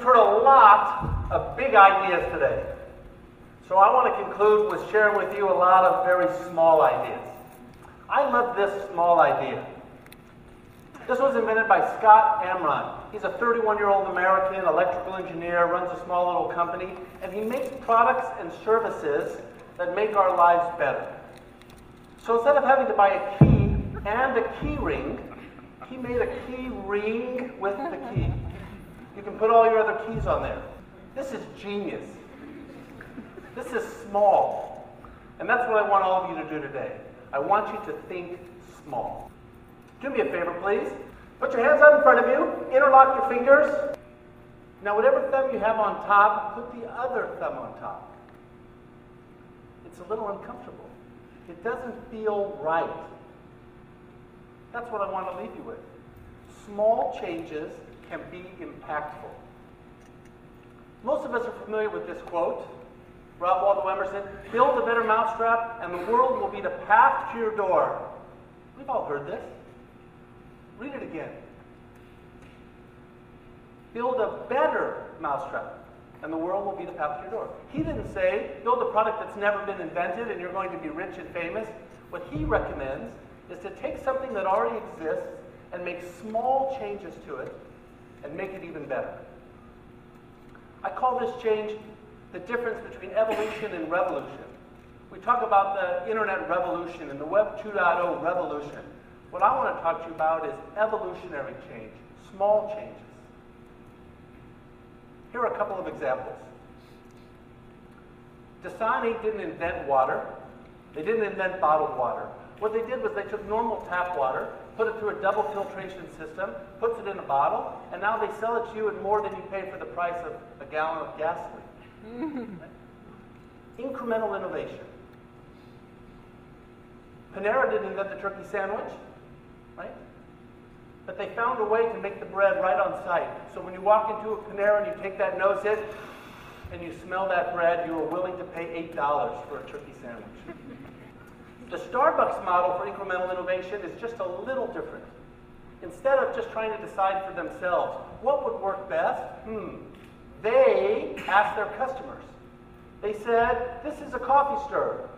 We've heard a lot of big ideas today. So I want to conclude with sharing with you a lot of very small ideas. I love this small idea. This was invented by Scott Amron. He's a 31-year-old American electrical engineer, runs a small little company, and he makes products and services that make our lives better. So instead of having to buy a key and a key ring, he made a key ring with the key. You can put all your other keys on there. This is genius. This is small. And that's what I want all of you to do today. I want you to think small. Do me a favor, please. Put your hands out in front of you. Interlock your fingers. Now, whatever thumb you have on top, put the other thumb on top. It's a little uncomfortable. It doesn't feel right. That's what I want to leave you with. Small changes can be impactful. Most of us are familiar with this quote. Ralph Waldo Emerson, build a better mousetrap and the world will be the path to your door. We've all heard this. Read it again. Build a better mousetrap and the world will be the path to your door. He didn't say, build a product that's never been invented and you're going to be rich and famous. What he recommends is to take something that already exists and make small changes to it and make it even better. I call this change the difference between evolution and revolution. We talk about the internet revolution and the Web 2.0 revolution. What I want to talk to you about is evolutionary change, small changes. Here are a couple of examples. Dasani didn't invent water. They didn't invent bottled water. What they did was they took normal tap water, put it through a double filtration system, puts it in a bottle, and now they sell it to you at more than you pay for the price of a gallon of gasoline. Right? Incremental innovation. Panera didn't invent the turkey sandwich, right? But they found a way to make the bread right on site. So when you walk into a Panera and you take that nose hit and you smell that bread, you are willing to pay $8 for a turkey sandwich. The Starbucks model for incremental innovation is just a little different. Instead of just trying to decide for themselves what would work best, they asked their customers. They said, this is a coffee stir.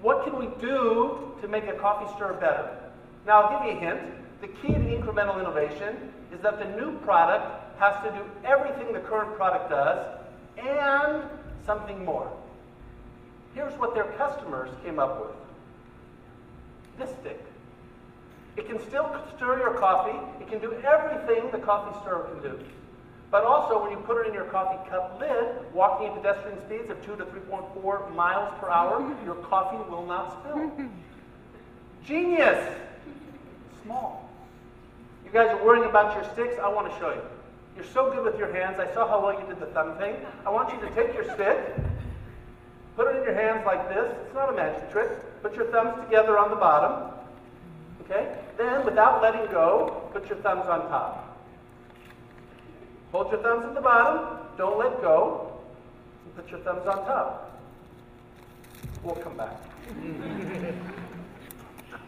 What can we do to make a coffee stir better? Now, I'll give you a hint. The key to incremental innovation is that the new product has to do everything the current product does and something more. Here's what their customers came up with. This stick. It can still stir your coffee. It can do everything the coffee stirrer can do. But also, when you put it in your coffee cup lid, walking at pedestrian speeds of 2 to 3.4 miles per hour, your coffee will not spill. Genius! Small. You guys are worrying about your sticks? I want to show you. You're so good with your hands. I saw how well you did the thumb thing. I want you to take your stick, put it in your hands like this. It's not a magic trick. Put your thumbs together on the bottom. Okay? Then, without letting go, put your thumbs on top. Hold your thumbs at the bottom. Don't let go. And put your thumbs on top. We'll come back.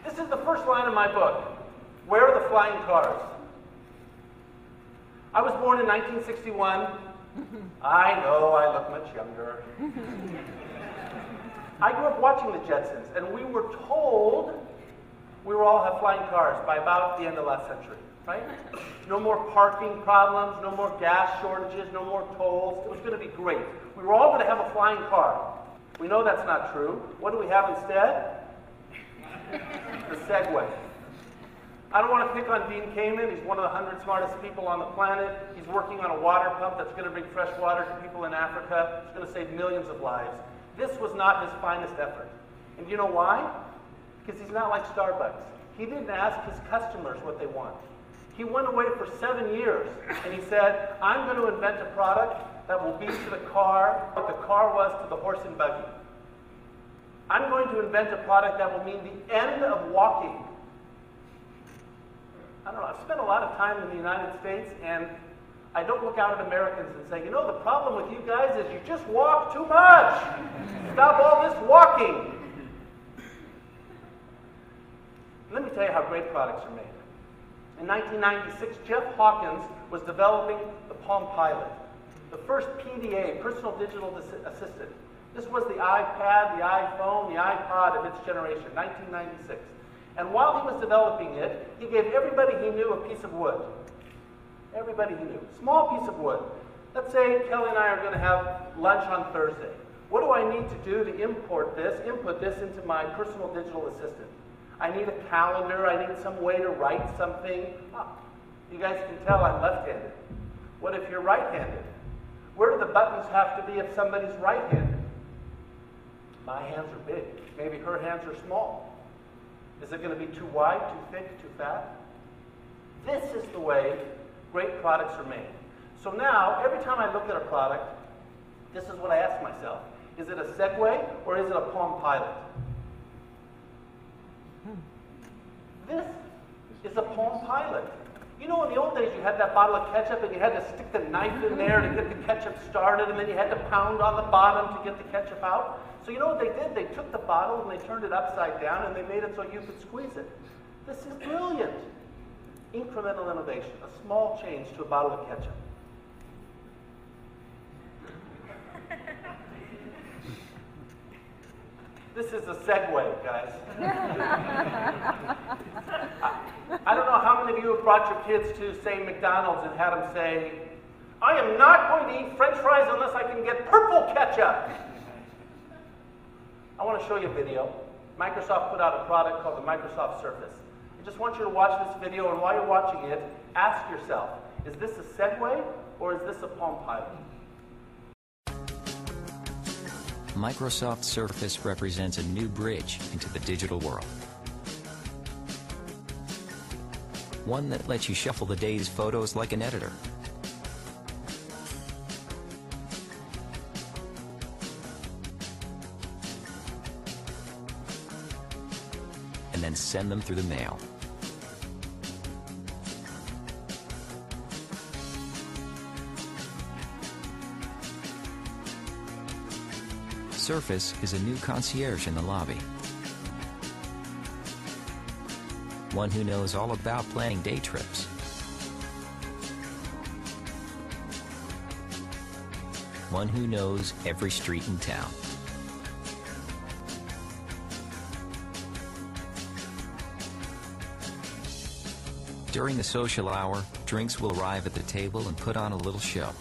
This is the first line of my book. Where are the flying cars? I was born in 1961. I know I look much younger. I grew up watching the Jetsons, and we were told we will all have flying cars by about the end of last century, right? No more parking problems, no more gas shortages, no more tolls. It was going to be great. We were all going to have a flying car. We know that's not true. What do we have instead? The Segway. I don't want to pick on Dean Kamen. He's one of the 100 smartest people on the planet. He's working on a water pump that's going to bring fresh water to people in Africa. It's going to save millions of lives. This was not his finest effort. And you know why? Because he's not like Starbucks. He didn't ask his customers what they want. He went away for 7 years and he said, I'm going to invent a product that will be to the car what the car was to the horse and buggy. I'm going to invent a product that will mean the end of walking. I don't know, I've spent a lot of time in the United States and I don't look out at Americans and say, you know, the problem with you guys is you just walk too much. Stop all this walking. Let me tell you how great products are made. In 1996, Jeff Hawkins was developing the Palm Pilot, the first PDA, personal digital assistant. This was the iPad, the iPhone, the iPod of its generation, 1996. And while he was developing it, he gave everybody he knew a piece of wood. Everybody he knew. Small piece of wood. Let's say Kelly and I are going to have lunch on Thursday. What do I need to do to input this into my personal digital assistant? I need a calendar. I need some way to write something. Oh, you guys can tell I'm left-handed. What if you're right-handed? Where do the buttons have to be if somebody's right-handed? My hands are big. Maybe her hands are small. Is it going to be too wide, too thick, too fat? This is the way great products are made. So now, every time I look at a product, this is what I ask myself. Is it a Segway or is it a Palm Pilot? This is a Palm Pilot. You know, in the old days, you had that bottle of ketchup and you had to stick the knife in there to get the ketchup started, and then you had to pound on the bottom to get the ketchup out. So you know what they did? They took the bottle and they turned it upside down and they made it so you could squeeze it. This is brilliant. Incremental innovation, a small change to a bottle of ketchup. This is a Segway, guys. I don't know how many of you have brought your kids to, say, McDonald's and had them say, I am not going to eat French fries unless I can get purple ketchup. I want to show you a video. Microsoft put out a product called the Microsoft Surface. I just want you to watch this video, and while you're watching it, ask yourself, is this a Segway or is this a Palm Pilot? Microsoft Surface represents a new bridge into the digital world. One that lets you shuffle the day's photos like an editor. And then send them through the mail. Surface is a new concierge in the lobby. One who knows all about planning day trips. One who knows every street in town. During the social hour, drinks will arrive at the table and put on a little show.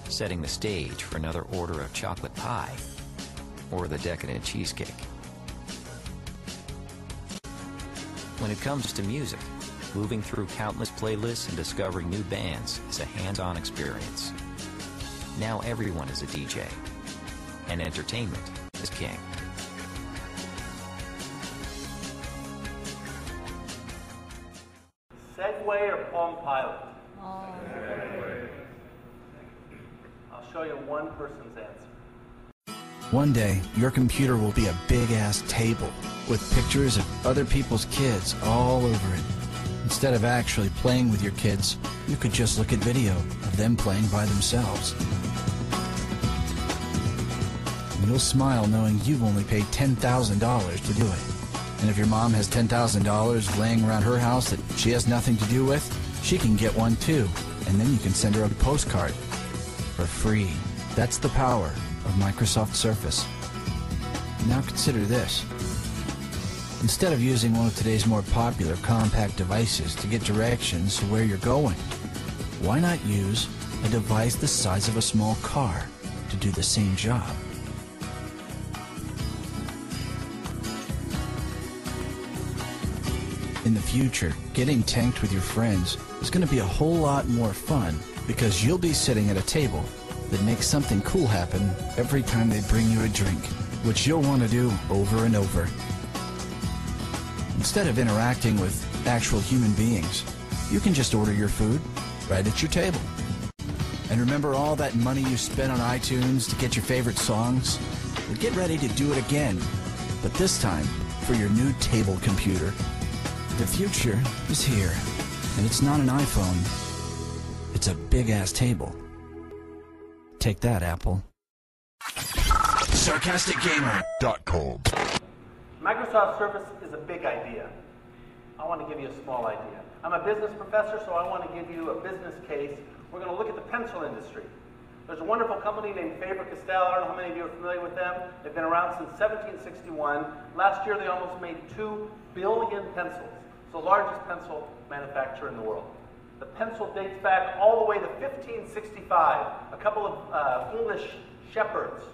Setting the stage for another order of chocolate pie or the decadent cheesecake. When it comes to music, moving through countless playlists and discovering new bands is a hands-on experience. Now everyone is a DJ, and entertainment is king. Segway or Palm Pilot? I'll show you one person's answer. One day, your computer will be a big-ass table with pictures of other people's kids all over it. Instead of actually playing with your kids, you could just look at video of them playing by themselves. And you'll smile knowing you've only paid $10,000 to do it. And if your mom has $10,000 laying around her house that she has nothing to do with, she can get one too. And then you can send her a postcard for free. That's the power of Microsoft Surface. Now consider this. Instead of using one of today's more popular compact devices to get directions to where you're going, why not use a device the size of a small car to do the same job? In the future, getting tanked with your friends is going to be a whole lot more fun because you'll be sitting at a table that makes something cool happen every time they bring you a drink, which you'll want to do over and over. Instead of interacting with actual human beings, you can just order your food right at your table. And remember all that money you spent on iTunes to get your favorite songs? Well, get ready to do it again, but this time for your new table computer. The future is here, and it's not an iPhone. It's a big-ass table. Take that, Apple. SarcasticGamer.com. Microsoft Surface is a big idea. I want to give you a small idea. I'm a business professor, so I want to give you a business case. We're going to look at the pencil industry. There's a wonderful company named Faber-Castell. I don't know how many of you are familiar with them. They've been around since 1761. Last year, they almost made 2 billion pencils. It's the largest pencil manufacturer in the world. The pencil dates back all the way to 1565. A couple of English shepherds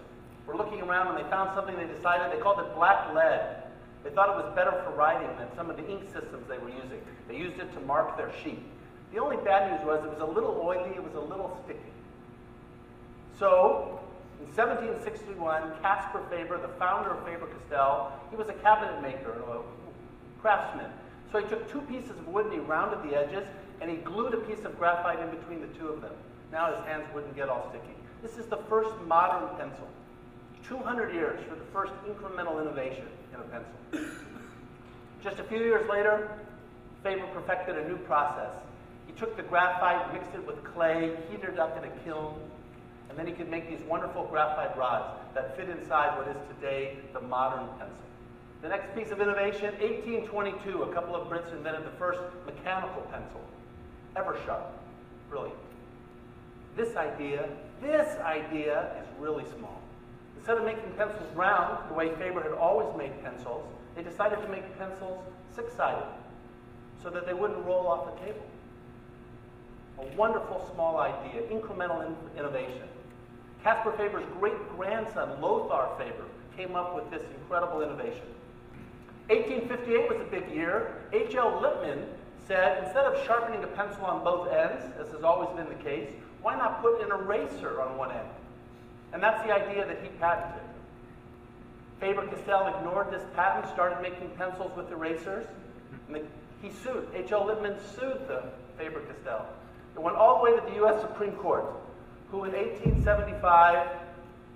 were looking around and they found something they decided. They called it black lead. They thought it was better for writing than some of the ink systems they were using. They used it to mark their sheet. The only bad news was it was a little oily, it was a little sticky. So, in 1761, Caspar Faber, the founder of Faber-Castell, he was a cabinet maker, a craftsman. So he took 2 pieces of wood and he rounded the edges and he glued a piece of graphite in between the 2 of them. Now his hands wouldn't get all sticky. This is the first modern pencil. 200 years for the first incremental innovation in a pencil. Just a few years later, Faber perfected a new process. He took the graphite, mixed it with clay, heated it up in a kiln, and then he could make these wonderful graphite rods that fit inside what is today the modern pencil. The next piece of innovation, 1822, a couple of Brits invented the first mechanical pencil. Eversharp. Brilliant. This idea is really small. Instead of making pencils round, the way Faber had always made pencils, they decided to make pencils 6-sided so that they wouldn't roll off the table. A wonderful small idea, incremental innovation. Caspar Faber's great-grandson, Lothar Faber, came up with this incredible innovation. 1858 was a big year. H.L. Lippmann said, instead of sharpening a pencil on both ends, as has always been the case, why not put an eraser on one end? And that's the idea that he patented. Faber-Castell ignored this patent, started making pencils with erasers, and he sued. H.L. Lippmann sued the Faber-Castell. It went all the way to the U.S. Supreme Court, who in 1875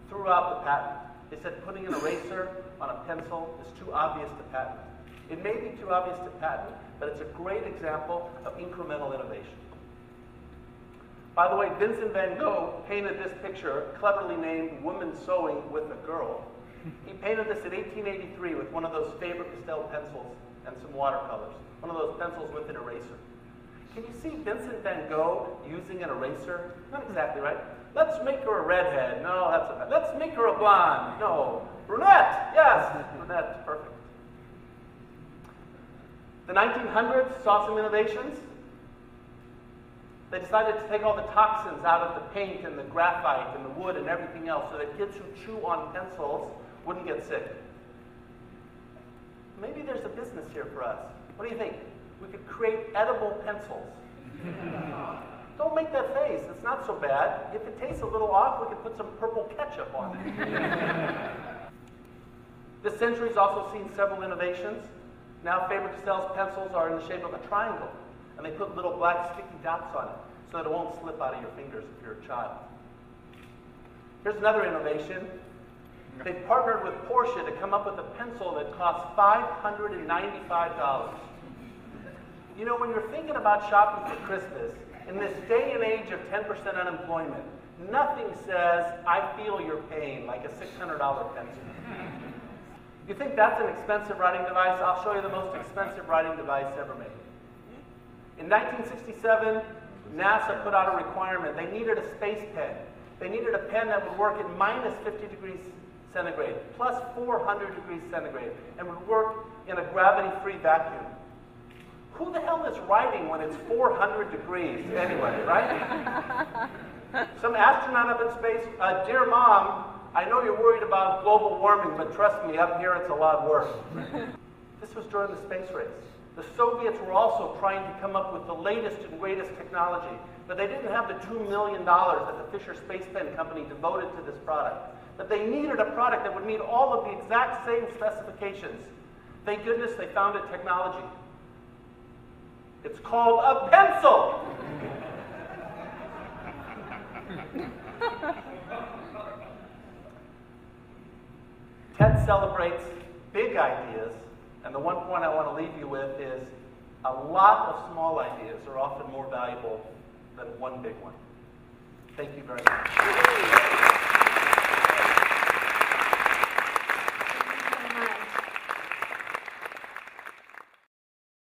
threw out the patent. They said putting an eraser on a pencil is too obvious to patent. It may be too obvious to patent, but it's a great example of incremental innovation. By the way, Vincent van Gogh painted this picture, cleverly named Woman Sewing with a Girl. He painted this in 1883 with one of those Faber-Castell pencils and some watercolors, one of those pencils with an eraser. Can you see Vincent van Gogh using an eraser? Not exactly, right? Let's make her a redhead. No, that's a bad. Let's make her a blonde. No. Brunette. Yes. Brunette. Perfect. The 1900s saw some innovations. They decided to take all the toxins out of the paint and the graphite and the wood and everything else so that kids who chew on pencils wouldn't get sick. Maybe there's a business here for us. What do you think? We could create edible pencils. Don't make that face. It's not so bad. If it tastes a little off, we could put some purple ketchup on it. This century's also seen several innovations. Now Faber-Castell's pencils are in the shape of a triangle, and they put little black sticky dots on it so that it won't slip out of your fingers if you're a child. Here's another innovation. They've partnered with Porsche to come up with a pencil that costs $595. You know, when you're thinking about shopping for Christmas, in this day and age of 10% unemployment, nothing says, I feel your pain, like a $600 pencil. You think that's an expensive writing device? I'll show you the most expensive writing device ever made. In 1967, NASA put out a requirement. They needed a space pen. They needed a pen that would work at minus 50 degrees centigrade, plus 400 degrees centigrade, and would work in a gravity-free vacuum. Who the hell is writing when it's 400 degrees anyway, right? Some astronaut up in space, dear Mom, I know you're worried about global warming, but trust me, up here it's a lot worse. This was during the space race. The Soviets were also trying to come up with the latest and greatest technology, but they didn't have the $2 million that the Fisher Space Pen Company devoted to this product. But they needed a product that would meet all of the exact same specifications. Thank goodness they found a technology. It's called a pencil! TED celebrates big ideas, and the one point I want to leave you with is a lot of small ideas are often more valuable than one big one. Thank you very much.